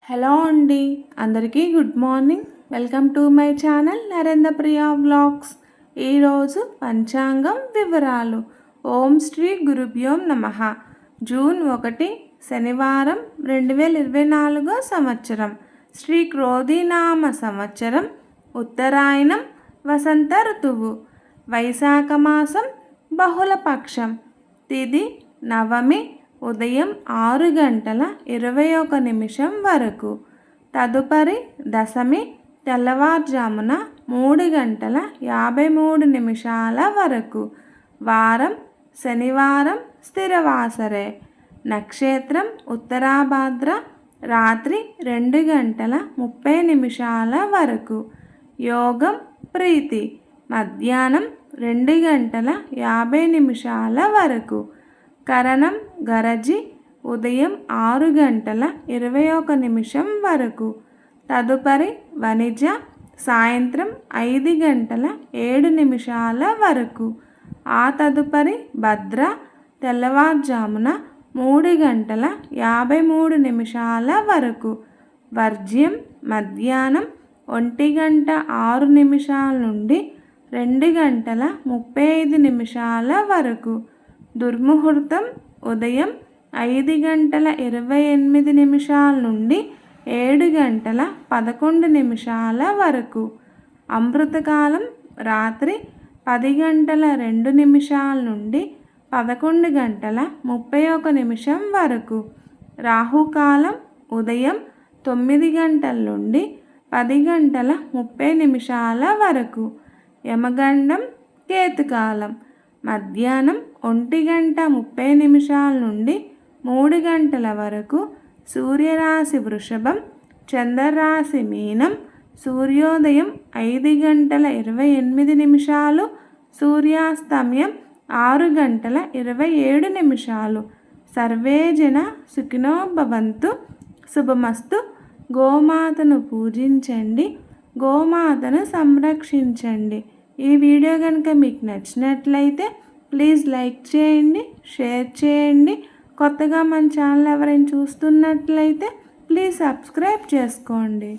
Hello అండి, అందరికీ good morning. Welcome to my channel Narendra Priya vlogs. ఈరోజు పంచాంగం వివరాలు. ఓం శ్రీ గురుభ్యోం నమః. జూన్ 1 శనివారం 2024 సంవత్సరం. శ్రీ క్రోధినామ సంవత్సరం, ఉత్తరాయణం, వసంత ఋతువు, వైశాఖ మాసం, బహుళపక్షం, తిథి నవమి, ఉదయం 6:21 వరకు. తదుపరి దశమి తెల్లవారుజామున 3:53 వరకు. వారం శనివారం, స్థిరవాసరే. నక్షత్రం ఉత్తరాభాద్ర, రాత్రి 2:30 వరకు. యోగం ప్రీతి, మధ్యాహ్నం 2:50 వరకు. కరణం గరజి, ఉదయం 6:21 వరకు. తదుపరి వణిజ, సాయంత్రం 5:07 వరకు. ఆ తదుపరి భద్ర, తెల్లవారుజామున 3:53 వరకు. వర్జ్యం మధ్యాహ్నం 1:06 నుండి 2:35 వరకు. దుర్ముహూర్తం ఉదయం 5:28 నుండి 7:11 వరకు. అమృతకాలం రాత్రి 10:02 నుండి 11:31 వరకు. రాహుకాలం ఉదయం 9 నుండి 10:30 వరకు. యమగండం కేతుకాలం మధ్యాహ్నం 1:30 నుండి 3 వరకు. సూర్యరాశి వృషభం, చంద్రరాశి మీనం. సూర్యోదయం 5:28, సూర్యాస్తమయం 6:27. సర్వే జన సుఖినో భవంతు. శుభమస్తు. గోమాతను పూజించండి, గోమాతను సంరక్షించండి. ఈ వీడియో కనుక మీకు నచ్చినట్లయితే ప్లీజ్ లైక్ చేయండి, షేర్ చేయండి. కొత్తగా మన ఛానల్ ఎవరైనా చూస్తున్నట్లయితే ప్లీజ్ సబ్స్క్రైబ్ చేసుకోండి.